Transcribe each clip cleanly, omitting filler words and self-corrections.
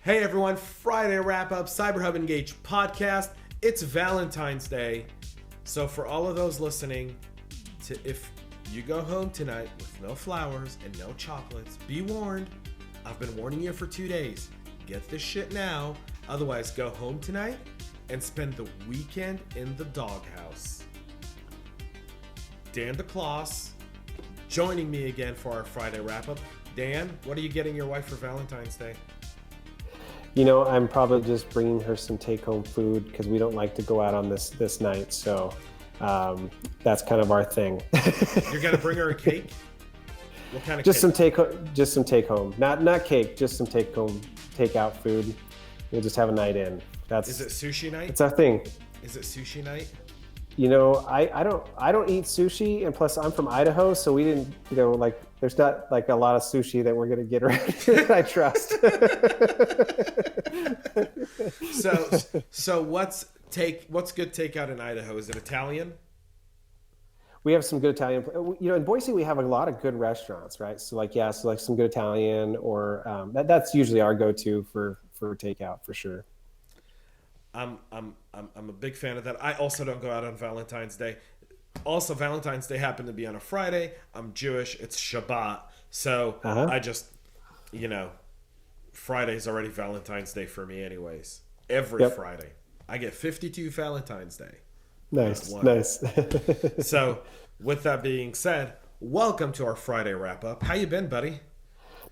Hey everyone, Friday wrap up CyberHub Engage podcast. It's Valentine's Day. So for all of those listening, if you go home tonight with no flowers and no chocolates, be warned. I've been warning you for 2 days. Get this shit now. Otherwise, go home tonight and spend the weekend in the doghouse. Dan DeCloss joining me again for our Friday wrap up. Dan, what are you getting your wife for Valentine's Day? You know, I'm probably just bringing her some take-home food because we don't like to go out on this night. So that's kind of our thing. You're gonna bring her a cake? What kind of just cake? Just some take-home, not cake, just some takeout food. We'll just have a night in. Is it sushi night? It's our thing. Is it sushi night? You know, I don't eat sushi, and plus I'm from Idaho, so we didn't, there's not like a lot of sushi that we're gonna get around here that I trust. So what's good takeout in Idaho? Is it Italian? We have some good Italian. You know, in Boise we have a lot of good restaurants, right? So so some good Italian, or that's usually our go-to for takeout for sure. I'm a big fan of that. I also don't go out on Valentine's Day. Also, Valentine's Day happened to be on a Friday. I'm Jewish. It's Shabbat. So I just, Friday's already Valentine's Day for me anyways. Every Friday. I get 52 Valentine's Day. Nice. So with that being said, welcome to our Friday wrap up. How you been, buddy?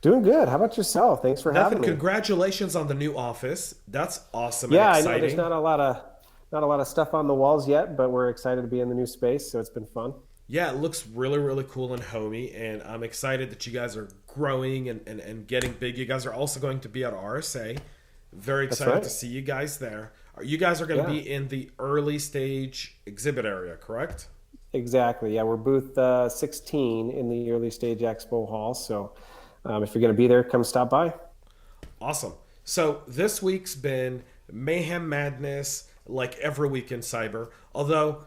Doing good. How about yourself? Thanks for having me. Congratulations on the new office. That's awesome. Yeah, and exciting. I know there's not a lot of stuff on the walls yet, but we're excited to be in the new space, so it's been fun. Yeah, it looks really, really cool and homey, and I'm excited that you guys are growing and getting big. You guys are also going to be at RSA. Very excited to see you guys there. You guys are going to be in the early stage exhibit area, correct? Exactly. Yeah, we're booth 16 in the early stage expo hall, so if you're going to be there, come stop by. Awesome. So this week's been mayhem madness, like every week in cyber. Although,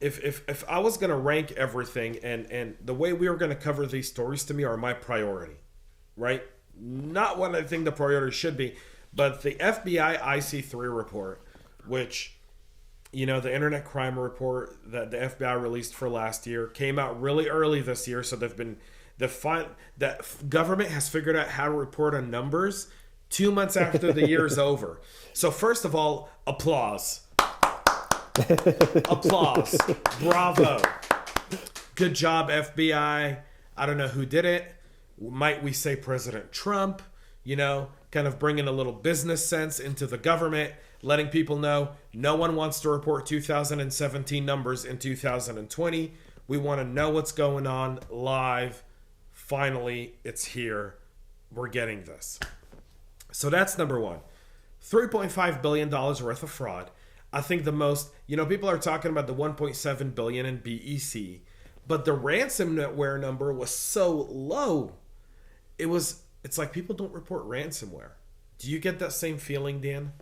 if I was going to rank everything and the way we were going to cover these stories to me are my priority, right? Not what I think the priority should be, but the FBI IC3 report, which, the Internet Crime Report that the FBI released for last year came out really early this year. So that government has figured out how to report on numbers 2 months after the year is over. So first of all, applause. Applause. Bravo. Good job, FBI. I don't know who did it. Might we say President Trump, kind of bringing a little business sense into the government, letting people know no one wants to report 2017 numbers in 2020. We want to know what's going on live. Finally, it's here. We're getting this. So that's number one. $3.5 billion worth of fraud. I think the most, people are talking about the $1.7 billion in BEC, but the ransomware number was so low. It's like people don't report ransomware. Do you get that same feeling, Dan?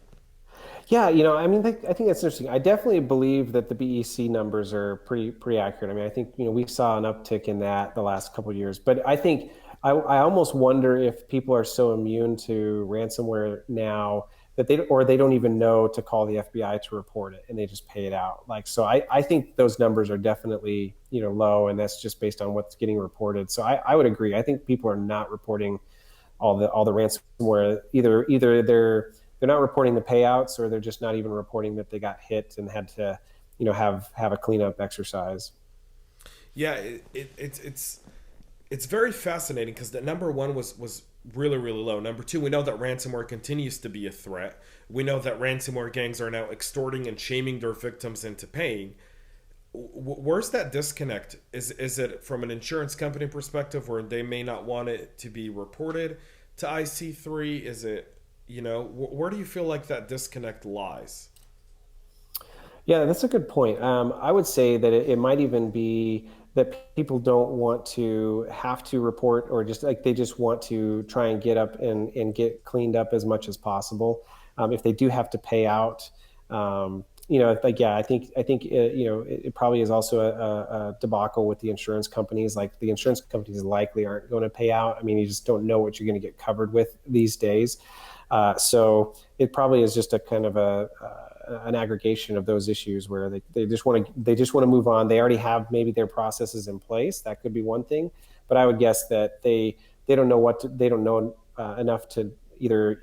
Yeah, I think that's interesting. I definitely believe that the BEC numbers are pretty accurate. I mean, I think, we saw an uptick in that the last couple of years, but I think I almost wonder if people are so immune to ransomware now that they don't even know to call the FBI to report it, and they just pay it out. So I think those numbers are definitely, low, and that's just based on what's getting reported. So I would agree. I think people are not reporting all the ransomware. Either they're not reporting the payouts, or they're just not even reporting that they got hit and had to, have a cleanup exercise. Yeah, it's very fascinating because the number one was really, really low. Number two, we know that ransomware continues to be a threat. We know that ransomware gangs are now extorting and shaming their victims into paying. Where's that disconnect? Is it from an insurance company perspective where they may not want it to be reported to IC3? Is it, where do you feel like that disconnect lies? Yeah, that's a good point. I would say that it might even be that people don't want to have to report, or they just want to try and get up and get cleaned up as much as possible. If they do have to pay out, like, yeah, I think it probably is also a debacle with the insurance companies. Like the insurance companies likely aren't going to pay out. I mean, you just don't know what you're going to get covered with these days. So it probably is just a kind of an aggregation of those issues where they just want to move on. They already have maybe their processes in place. That could be one thing, but I would guess that they don't know they don't know enough to either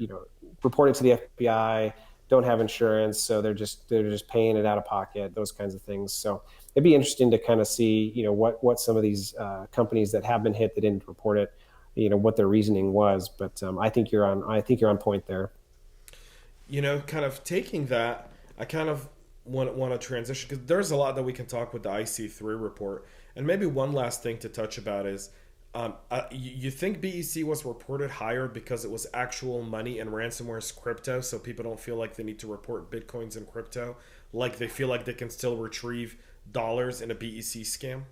report it to the FBI, don't have insurance, so they're just paying it out of pocket, those kinds of things. So it'd be interesting to kind of see what some of these companies that have been hit that didn't report it, what their reasoning was. But I think you're on point there. Kind of taking that, I kind of want to transition because there's a lot that we can talk with the IC3 report. And maybe one last thing to touch about is you think BEC was reported higher because it was actual money and ransomware's crypto, so people don't feel like they need to report Bitcoins and crypto, like they feel like they can still retrieve dollars in a BEC scam?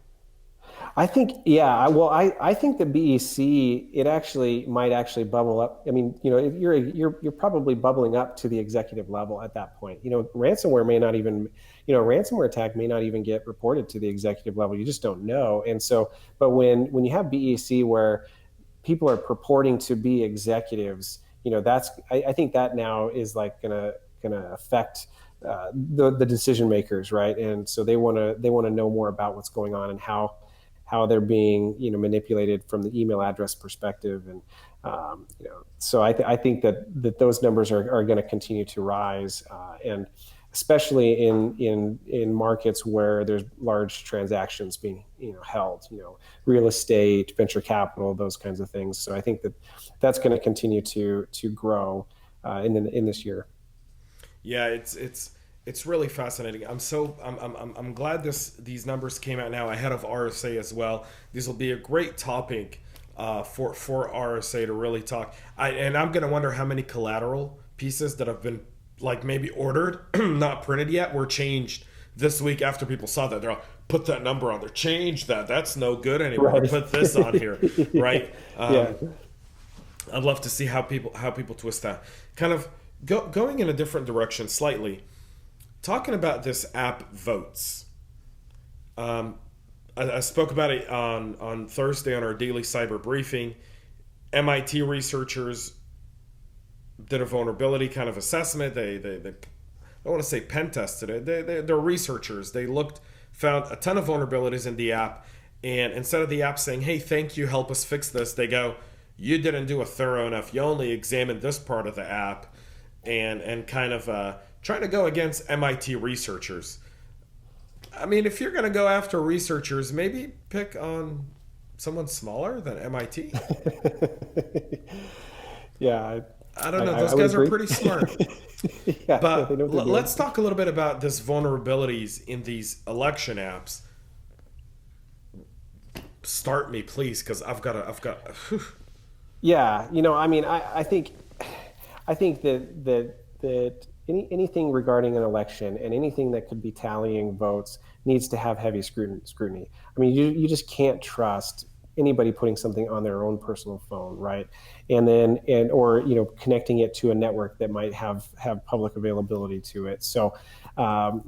I think, yeah. Well, I think the BEC, it actually might actually bubble up. I mean, if you're probably bubbling up to the executive level at that point. Ransomware may not even, ransomware attack may not even get reported to the executive level. You just don't know. And so, but when you have BEC where people are purporting to be executives, I think that now is like gonna affect the decision makers, right? And so they want to know more about what's going on and how they're being manipulated from the email address perspective. And so I think that those numbers are going to continue to rise, and especially in markets where there's large transactions being held, real estate, venture capital, those kinds of things. So I think that's going to continue to grow in this year. Yeah, it's really fascinating. I'm glad these numbers came out now ahead of RSA as well. These will be a great topic for RSA to really talk. And I'm gonna wonder how many collateral pieces that have been like maybe ordered, not printed yet, were changed this week after people saw that. They're all, put that number on there, change that. That's no good anymore. Right. Put this on here, right? Yeah. I'd love to see how people twist that. Kind of going in a different direction slightly. Talking about this app Votes, I spoke about it on Thursday on our daily cyber briefing. MIT researchers did a vulnerability kind of assessment. They I don't want to say pen tested it. They're researchers. They found a ton of vulnerabilities in the app, and instead of the app saying, "Hey, thank you, help us fix this," they go, "You didn't do a thorough enough. You only examined this part of the app," and kind of trying to go against MIT researchers. I mean, if you're going to go after researchers, maybe pick on someone smaller than MIT. Yeah. I don't know. Those guys are pretty smart. Yeah, but let's talk a little bit about this vulnerabilities in these election apps. Start me, please, because I've got. Yeah, I mean, I think that anything regarding an election and anything that could be tallying votes needs to have heavy scrutiny. I mean, you just can't trust anybody putting something on their own personal phone, right? Or connecting it to a network that might have public availability to it. So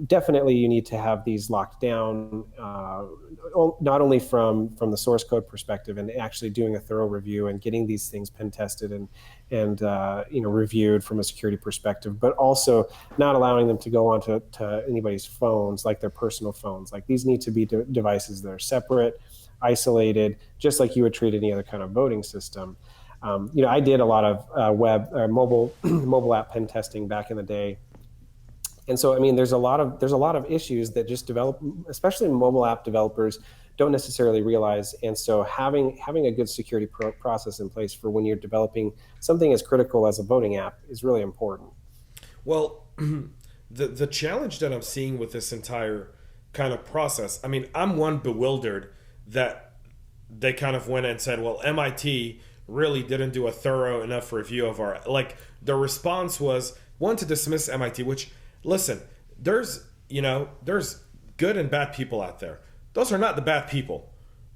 definitely you need to have these locked down, not only from the source code perspective and actually doing a thorough review and getting these things pen tested and reviewed from a security perspective, but also not allowing them to go onto anybody's phones, like their personal phones. Like these need to be devices that are separate, isolated, just like you would treat any other kind of voting system. I did a lot of web or mobile app pen testing back in the day. And so, I mean, there's a lot of issues that just especially mobile app developers don't necessarily realize. And so having a good security process in place for when you're developing something as critical as a voting app is really important. Well, the challenge that I'm seeing with this entire kind of process, I mean, I'm bewildered that they kind of went and said, well, MIT really didn't do a thorough enough review of our, like, the response was one, to dismiss MIT, which, listen, there's good and bad people out there. Those are not the bad people,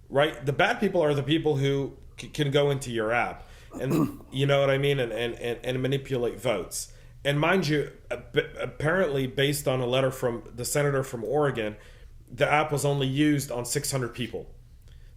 right? The bad people are the people who can go into your app and you know what I mean, and manipulate votes. And mind you, apparently based on a letter from the senator from Oregon, the app was only used on 600 people.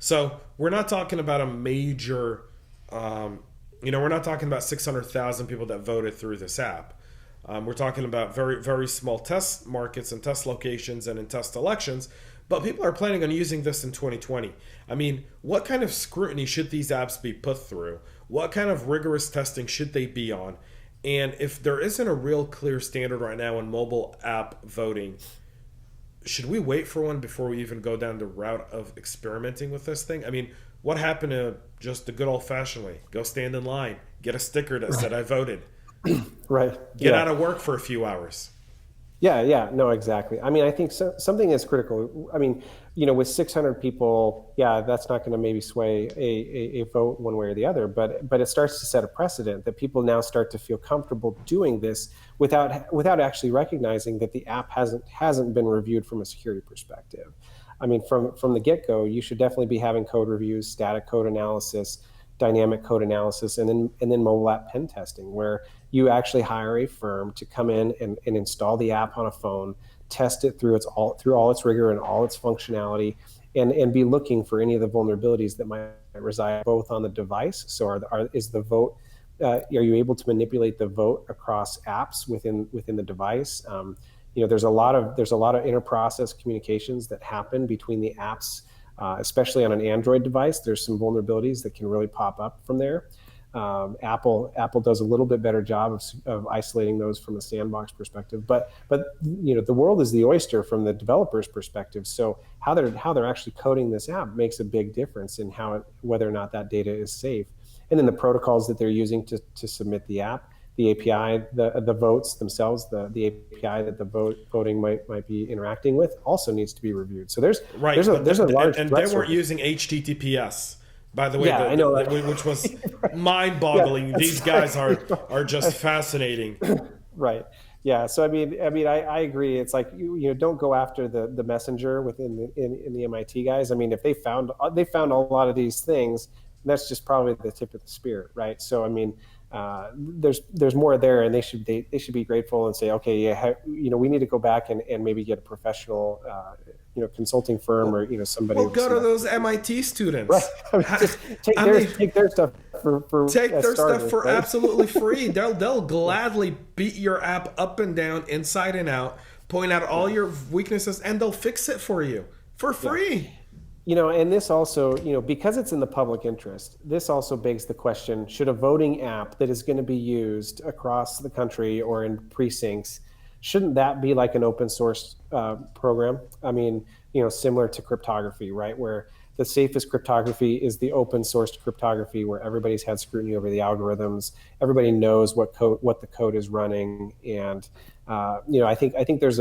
So we're not talking about a major, we're not talking about 600,000 people that voted through this app. We're talking about very, very small test markets and test locations and in test elections. But people are planning on using this in 2020. I mean, what kind of scrutiny should these apps be put through? What kind of rigorous testing should they be on? And if there isn't a real clear standard right now in mobile app voting, should we wait for one before we even go down the route of experimenting with this thing? I mean, what happened to just the good old-fashioned way? Go stand in line, get a sticker that said I voted. Right. Get out of work for a few hours. Yeah, no, exactly. I mean, I think something is critical. I mean, with 600 people, that's not going to maybe sway a vote one way or the other, but it starts to set a precedent that people now start to feel comfortable doing this without actually recognizing that the app hasn't been reviewed from a security perspective. I mean, from the get-go, you should definitely be having code reviews, static code analysis, dynamic code analysis, and then mobile app pen testing, where you actually hire a firm to come in and install the app on a phone, test it through all its rigor and all its functionality, and be looking for any of the vulnerabilities that might reside both on the device. So is the vote, are you able to manipulate the vote across apps within the device? There's a lot of inter-process communications that happen between the apps. Especially on an Android device, there's some vulnerabilities that can really pop up from there. Apple does a little bit better job of isolating those from a sandbox perspective, but the world is the oyster from the developer's perspective. So how they're actually coding this app makes a big difference in whether or not that data is safe. And then the protocols that they're using to submit the app, the API, the votes themselves, the API that the voting might be interacting with also needs to be reviewed. So there's a large and they weren't using HTTPS, by the way, I know, which was mind-boggling. These guys are just fascinating. Right. Yeah. So I mean, I agree. It's like don't go after the messenger within the MIT guys. I mean, if they found a lot of these things, that's just probably the tip of the spear, right? So I mean, there's more there, and they should be grateful and say, okay, we need to go back and maybe get a professional consulting firm or somebody. Well, go to those MIT students. Right. I mean, just take their stuff for stuff for absolutely free. They'll gladly beat your app up and down, inside and out, point out all your weaknesses, and they'll fix it for you for free. And this also, because it's in the public interest, this also begs the question, should a voting app that is going to be used across the country or in precincts, shouldn't that be like an open source program? I mean, similar to cryptography, right? Where the safest cryptography is the open source cryptography, where everybody's had scrutiny over the algorithms. Everybody knows what the code is running. And, I think there's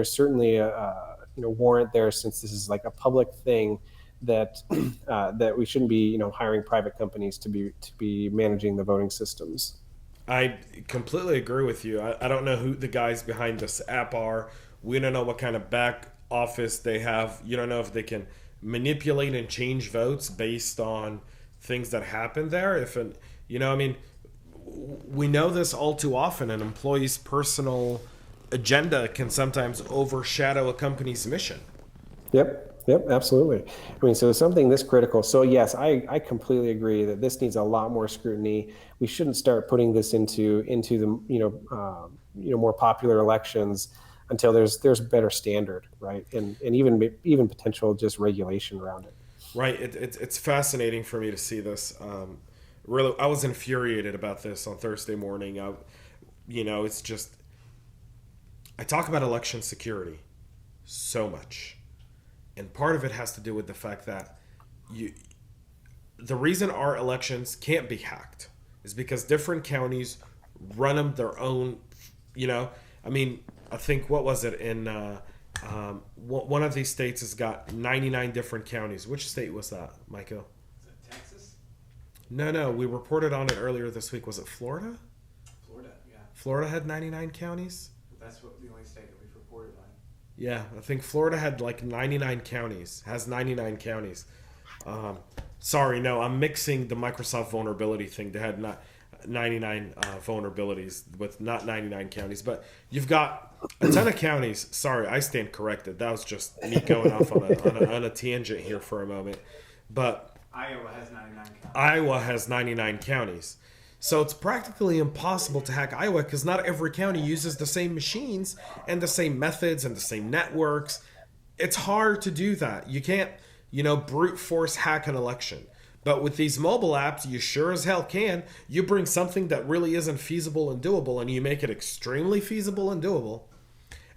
certainly a warrant there, since this is like a public thing that we shouldn't be hiring private companies to be managing the voting systems. I completely agree with you. I don't know who the guys behind this app are. We don't know what kind of back office they have. You don't know if they can manipulate and change votes based on things that happen there. We know this all too often. An employee's personal agenda can sometimes overshadow a company's mission. Yep, absolutely. I mean, so something this critical. So yes, I completely agree that this needs a lot more scrutiny. We shouldn't start putting this into the more popular elections until there's a better standard, right? And even potential just regulation around it. Right. It's fascinating for me to see this. Really, I was infuriated about this on Thursday morning. It's just, I talk about election security so much. And part of it has to do with the fact that the reason our elections can't be hacked is because different counties run them their own, I think, what was it, in one of these states has got 99 different counties. Which state was that, Micah? Is it Texas? No, we reported on it earlier this week. Was it Florida? Florida, yeah. Florida had 99 counties? That's the only state that we've reported on. Yeah, I think Florida had like 99 counties, has 99 counties. Sorry, no, I'm mixing the Microsoft vulnerability thing. They had not. 99 vulnerabilities with not 99 counties, but you've got a ton of counties. Sorry, I stand corrected. That was just me going off on a tangent here for a moment. But Iowa has 99 counties. Iowa has 99 counties. So it's practically impossible to hack Iowa because not every county uses the same machines and the same methods and the same networks. It's hard to do that. You can't, brute force hack an election. But with these mobile apps, you sure as hell can. You bring something that really isn't feasible and doable and you make it extremely feasible and doable.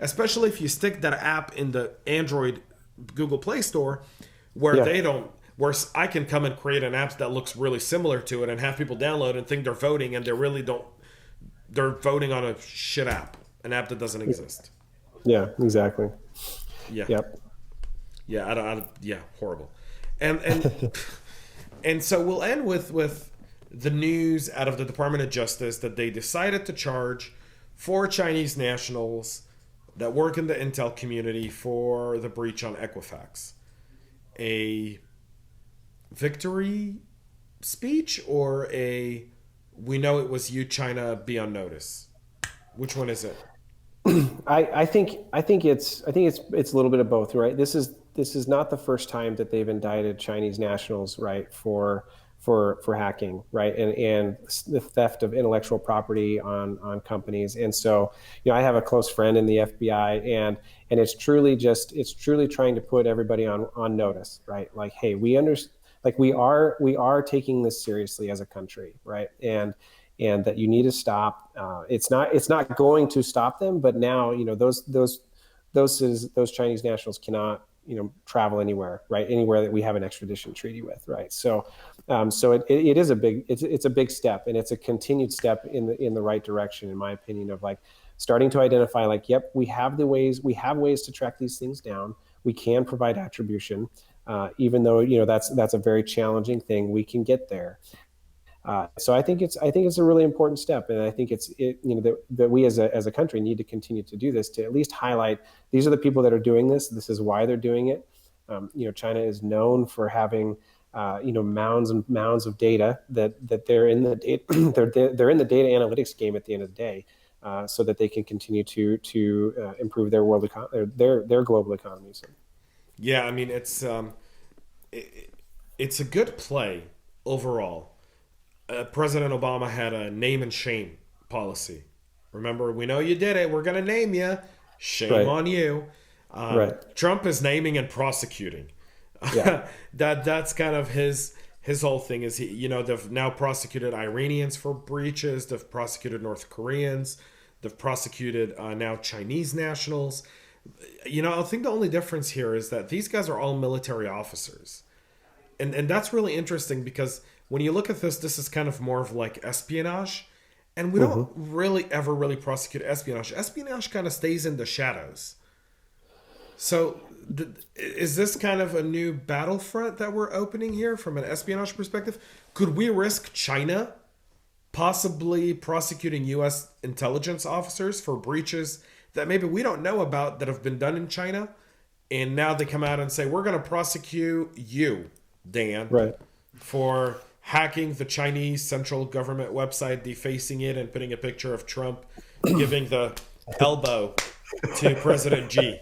Especially if you stick that app in the Android Google Play Store where Yeah. they don't, where I can come and create an app that looks really similar to it and have people download and think they're voting and they really don't, they're voting on a shit app, an app that doesn't exist. Yeah, exactly. Yeah. Yep. Yeah, yeah, horrible. And and so we'll end with the news out of the Department of Justice that they decided to charge 4 Chinese nationals that work in the intel community for the breach on Equifax. A victory speech or a we know it was you, China, be on notice? Which one is it? I think it's a little bit of both, right? This is not the first time that they've indicted Chinese nationals, right, for hacking, right, and the theft of intellectual property on companies. And so, I have a close friend in the FBI, and it's truly trying to put everybody on notice, right? Like, hey, we understand, like we are taking this seriously as a country, right? And that you need to stop. It's not going to stop them, but now those Chinese nationals cannot travel anywhere, right? Anywhere that we have an extradition treaty with, right? So it is a big step, and it's a continued step in the right direction, in my opinion, of like starting to identify like, yep, we have ways to track these things down. We can provide attribution, even though that's a very challenging thing. We can get there. So I think it's a really important step, and I think that we as a country need to continue to do this, to at least highlight these are the people that are doing this. This is why they're doing it. China is known for having mounds and mounds of data that they're in the data they're in the data analytics game at the end of the day, so that they can continue to improve their their global economies. Yeah, I mean it's a good play overall. President Obama had a name and shame policy. Remember, we know you did it. We're going to name you. Shame on you. Right. Trump is naming and prosecuting. Yeah. That's kind of his whole thing. Is they've now prosecuted Iranians for breaches. They've prosecuted North Koreans. They've prosecuted now Chinese nationals. I think the only difference here is that these guys are all military officers, and that's really interesting because when you look at this is kind of more of like espionage, and we don't really ever prosecute espionage. Espionage kind of stays in the shadows. So is this kind of a new battlefront that we're opening here from an espionage perspective? Could we risk China possibly prosecuting U.S. intelligence officers for breaches that maybe we don't know about that have been done in China, and now they come out and say, we're going to prosecute you, Dan, Right. for hacking the Chinese central government website, defacing it, and putting a picture of Trump giving the elbow to President Xi.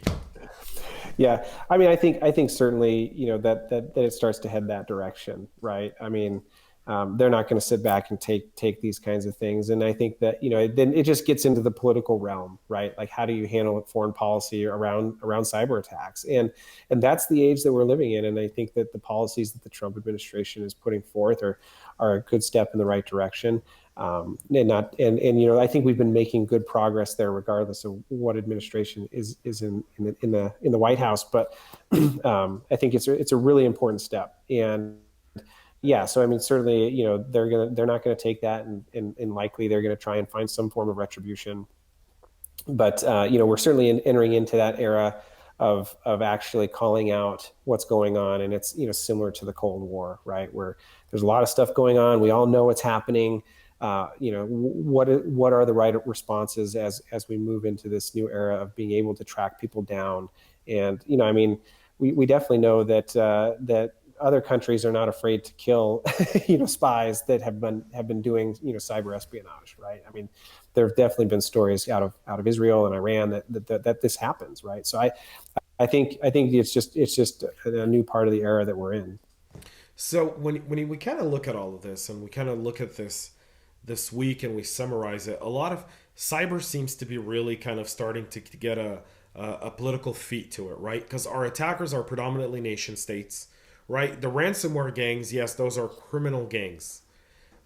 Yeah, I mean, I think certainly that it starts to head that direction, right? I mean, they're not going to sit back and take these kinds of things, and I think that then it just gets into the political realm, right? Like, how do you handle foreign policy around cyber attacks, and that's the age that we're living in, and I think that the policies that the Trump administration is putting forth are a good step in the right direction. And I think we've been making good progress there, regardless of what administration is in the White House. But I think it's a really important step. And yeah, so I mean, certainly, they're not going to take that, and likely they're going to try and find some form of retribution. But we're certainly entering into that era of actually calling out what's going on, and it's similar to the Cold War, right? Where there's a lot of stuff going on. We all know what's happening. What are the right responses as we move into this new era of being able to track people down? And I mean, we definitely know that other countries are not afraid to kill, spies that have been doing, cyber espionage, right? I mean, there have definitely been stories out of Israel and Iran that this happens, right? So I think it's just a new part of the era that we're in. So when we kind of look at all of this and we kind of look at this week and we summarize it, a lot of cyber seems to be really kind of starting to get a political feat to it, right? Because our attackers are predominantly nation states, right? The ransomware gangs, yes, those are criminal gangs,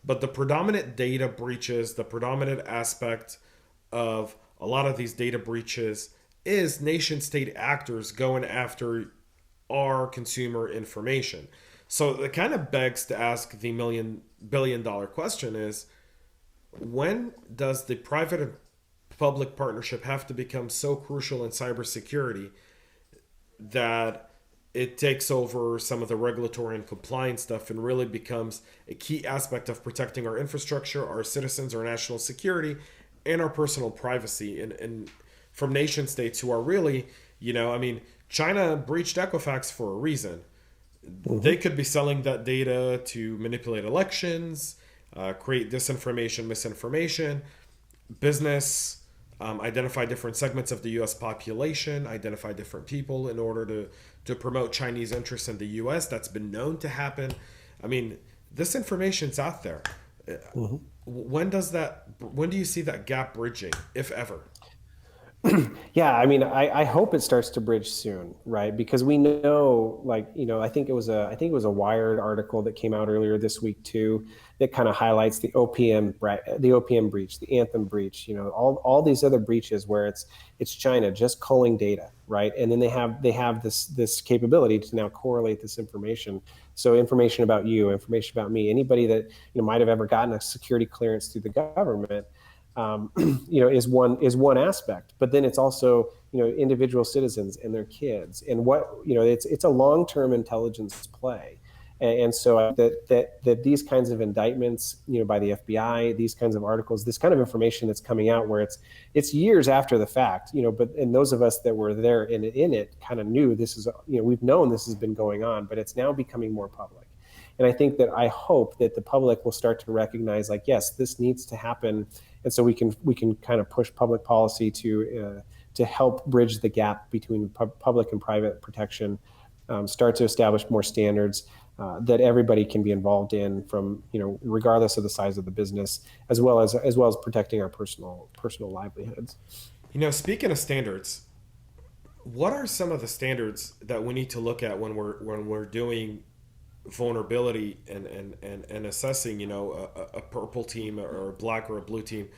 but the predominant data breaches, the predominant aspect of a lot of these data breaches is nation state actors going after our consumer information. So it kind of begs to ask the $1 billion question is, when does the private and public partnership have to become so crucial in cybersecurity that it takes over some of the regulatory and compliance stuff and really becomes a key aspect of protecting our infrastructure, our citizens, our national security, and our personal privacy, and from nation states who are really, I mean, China breached Equifax for a reason. They could be selling that data to manipulate elections, create disinformation, misinformation, business, identify different segments of the U.S. population, identify different people in order to promote Chinese interests in the U.S. That's been known to happen. I mean, this information's out there. When do you see that gap bridging, if ever? Yeah, I mean, I hope it starts to bridge soon, right? Because we know, I think it was a Wired article that came out earlier this week too, that kind of highlights the OPM breach, the Anthem breach, all these other breaches where it's China just culling data, right? And then they have this capability to now correlate this information. So information about you, information about me, anybody that might have ever gotten a security clearance through the government. Is one aspect, but then it's also individual citizens and their kids, and it's a long-term intelligence play, and so that these kinds of indictments, by the FBI, these kinds of articles, this kind of information that's coming out where it's years after the fact, but and those of us that were there in it kind of knew this is, we've known this has been going on, but it's now becoming more public. And I hope that the public will start to recognize, yes, this needs to happen. And so we can kind of push public policy to help bridge the gap between public and private protection, start to establish more standards that everybody can be involved in, from regardless of the size of the business, as well as protecting our personal livelihoods. Speaking of standards, what are some of the standards that we need to look at when we're doing vulnerability and assessing, a purple team or a black or a blue team?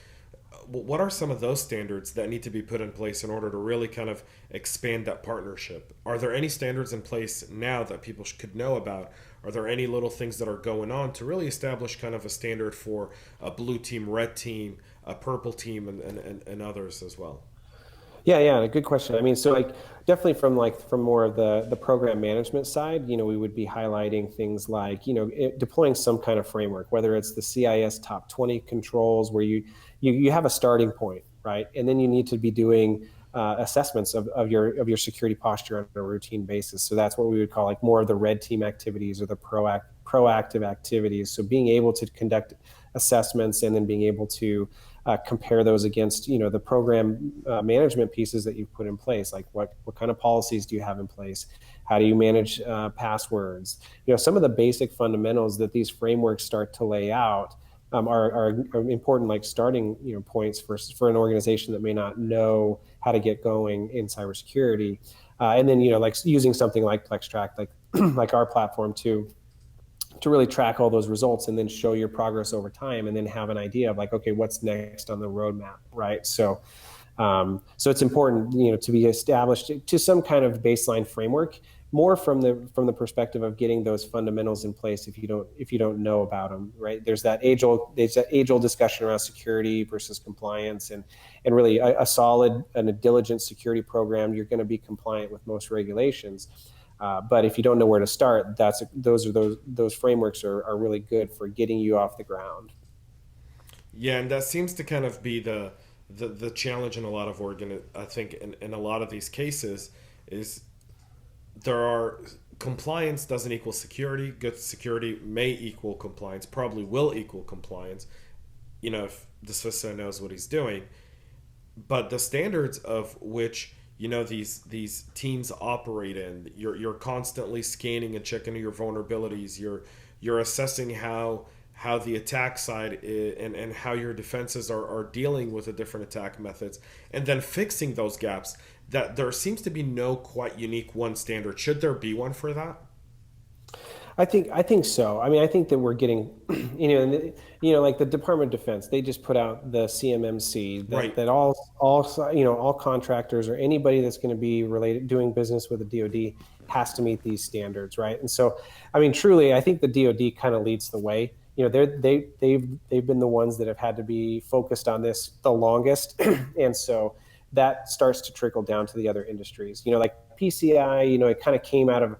What are some of those standards that need to be put in place in order to really kind of expand that partnership? Are there any standards in place now that people could know about? Are there any little things that are going on to really establish kind of a standard for a blue team, red team, a purple team, and others as well? Yeah, a good question. I mean, so definitely from more of the program management side, we would be highlighting things like, deploying some kind of framework, whether it's the CIS top 20 controls, where you have a starting point, right? And then you need to be doing assessments of your security posture on a routine basis. So that's what we would call more of the red team activities, or the proactive activities. So being able to conduct assessments and then being able to compare those against the program management pieces that you've put in place, like what kind of policies do you have in place, how do you manage passwords, some of the basic fundamentals that these frameworks start to lay out are important, like starting points for an organization that may not know how to get going in cybersecurity, and then using something like PlexTrac, like our platform to really track all those results and then show your progress over time, and then have an idea of okay, what's next on the roadmap, right? So it's important, to be established to some kind of baseline framework, more from the perspective of getting those fundamentals in place if you don't know about them, right? There's that age old discussion around security versus compliance, and really a solid and a diligent security program, you're going to be compliant with most regulations. But if you don't know where to start, those frameworks are really good for getting you off the ground. Yeah, and that seems to kind of be the challenge in a lot of I think in a lot of these cases is there are compliance doesn't equal security. Good security may equal compliance, probably will equal compliance, if the CISO knows what he's doing. But the standards of which, these teams operate in, you're constantly scanning and checking your vulnerabilities. You're assessing how the attack side is, and how your defenses are dealing with the different attack methods, and then fixing those gaps. That there seems to be no quite unique one standard. Should there be one for that? I think so. I mean, I think that we're getting, like the Department of Defense, they just put out the CMMC that, Right. that all contractors or anybody that's going to be doing business with the DoD has to meet these standards, right? And so, I mean, truly, I think the DoD kind of leads the way. They've been the ones that have had to be focused on this the longest, and so that starts to trickle down to the other industries. Like PCI, it kind of came out of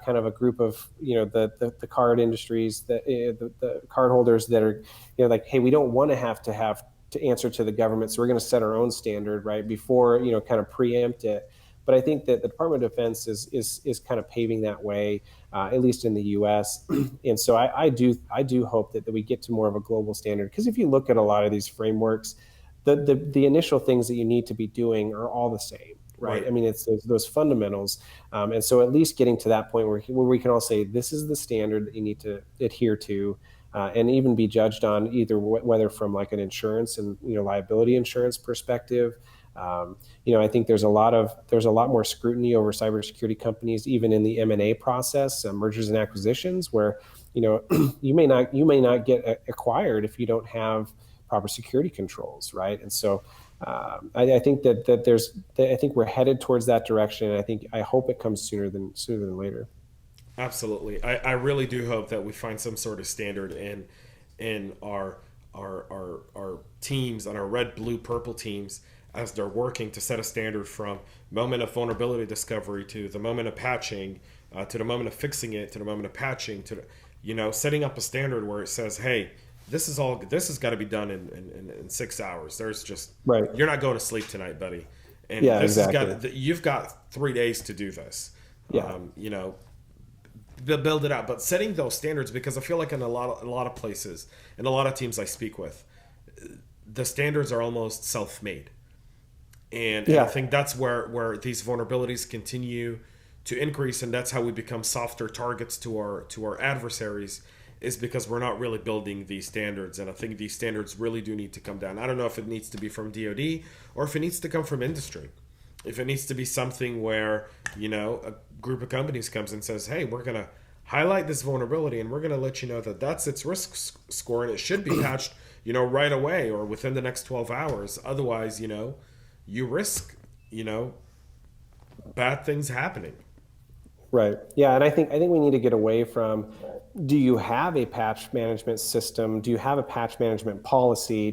kind of a group of the card industries, the card holders that are like, hey, we don't want to have to answer to the government, so we're going to set our own standard right before kind of preempt it. But I think that the Department of Defense is kind of paving that way, at least in the U.S. And so I do hope that we get to more of a global standard, because if you look at a lot of these frameworks, the initial things that you need to be doing are all the same. Right. I mean, it's those fundamentals. And so at least getting to that point where we can all say, this is the standard that you need to adhere to, and even be judged on either whether from like an insurance and, liability insurance perspective. I think there's a lot more scrutiny over cybersecurity companies, even in the M&A process, mergers and acquisitions, where, you may not get acquired if you don't have proper security controls. Right. And so, I think I think we're headed towards that direction. And I hope it comes sooner than later. Absolutely. I really do hope that we find some sort of standard in our teams, on our red, blue, purple teams, as they're working to set a standard from moment of vulnerability discovery to the moment of patching, to the moment of fixing it, to the moment of patching, to setting up a standard where it says, hey, this has got to be done in 6 hours. There's just right. You're not going to sleep tonight, buddy. And yeah, this exactly. You've got 3 days to do this. Yeah. Build it out, but setting those standards, because I feel like in a lot of places and a lot of teams I speak with, the standards are almost self-made, and I think that's where these vulnerabilities continue to increase, and that's how we become softer targets to our adversaries, is because we're not really building these standards. And I think these standards really do need to come down. I don't know if it needs to be from DoD or if it needs to come from industry. If it needs to be something where, a group of companies comes and says, hey, we're going to highlight this vulnerability and we're going to let you know that that's its risk score and it should be patched, right away or within the next 12 hours. Otherwise, you risk, bad things happening. Right. Yeah. And I think we need to get away from, do you have a patch management system? Do you have a patch management policy?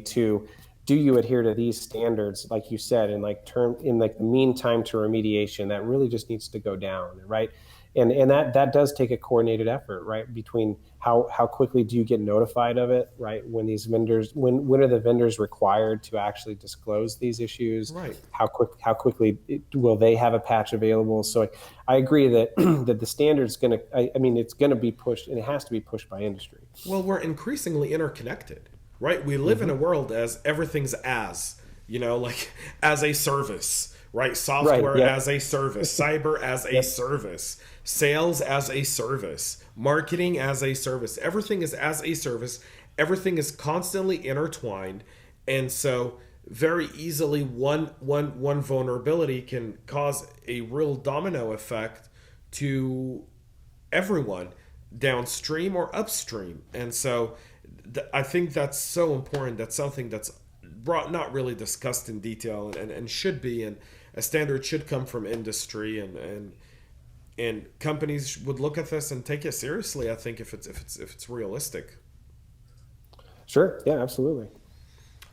Do you adhere to these standards, like you said, in the mean time to remediation? That really just needs to go down, right? And that does take a coordinated effort, right? Between how quickly do you get notified of it, right? When these vendors, when are the vendors required to actually disclose these issues? Right. How quickly will they have a patch available? So I agree that that the standard's going to, it's going to be pushed, and it has to be pushed by industry. Well, we're increasingly interconnected, right? We live in a world as everything's as a service, right? Software as a service, cyber as a service, sales as a service, marketing as a service. Everything is as a service. Everything is constantly intertwined. And so very easily one vulnerability can cause a real domino effect to everyone downstream or upstream. And so I think that's so important. That's something that's not really discussed in detail and should be, and a standard should come from industry, and companies would look at this and take it seriously, I think, if it's realistic. Sure. Yeah, absolutely.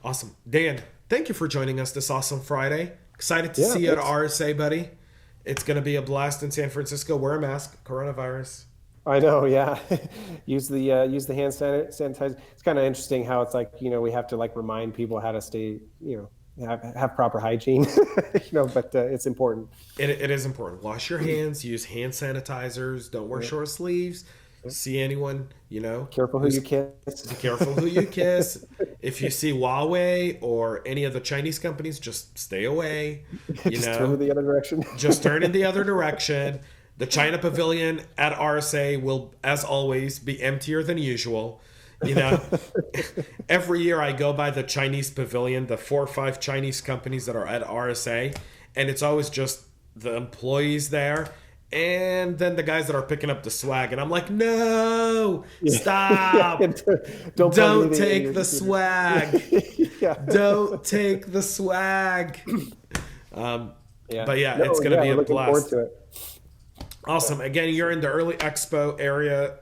Awesome. Dan, thank you for joining us this awesome Friday. Excited to see you at RSA, buddy. It's going to be a blast in San Francisco. Wear a mask, coronavirus. I know, yeah. use the hand sanitizer. It's kind of interesting how it's like, we have to remind people how to stay, have proper hygiene, but it's important. It is important. Wash your hands. Use hand sanitizers. Don't wear short sleeves. See anyone, Careful who you kiss. Be careful who you kiss. If you see Huawei or any of the Chinese companies, just stay away. Just turn in the other direction. Just turn in the other direction. The China pavilion at RSA will, as always, be emptier than usual. Every year I go by the Chinese pavilion, the 4 or 5 Chinese companies that are at RSA, and it's always just the employees there. And then the guys that are picking up the swag, and I'm like, no, stop! Don't take the swag. Don't take the swag. But it's going to be a blast. Awesome. Again, you're in the early expo area,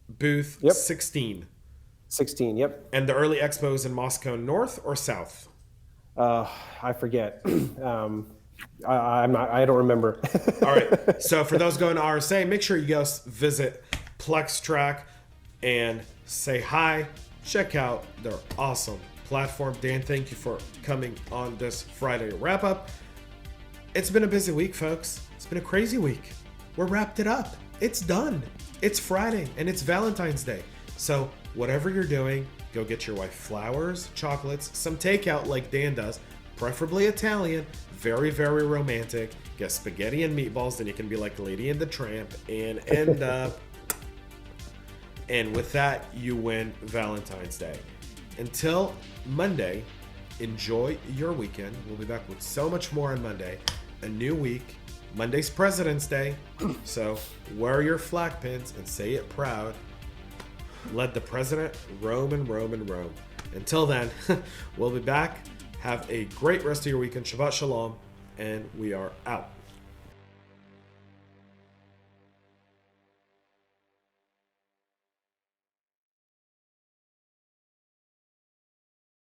booth 16. 16. Yep. And the early expo is in Moscow, north or south? I forget. I don't remember. All right. So for those going to RSA, make sure you go visit PlexTrac and say hi. Check out their awesome platform. Dan, thank you for coming on this Friday wrap up. It's been a busy week, folks. It's been a crazy week. We're wrapped it up. It's done. It's Friday and it's Valentine's Day. So whatever you're doing, go get your wife flowers, chocolates, some takeout like Dan does, preferably Italian. Very, very romantic. Get spaghetti and meatballs, then you can be like Lady and the Tramp and end up. And with that, you win Valentine's Day. Until Monday, enjoy your weekend. We'll be back with so much more on Monday. A new week. Monday's President's Day. So wear your flag pins and say it proud. Let the president roam and roam and roam. Until then, we'll be back. Have a great rest of your weekend. Shabbat Shalom, and we are out.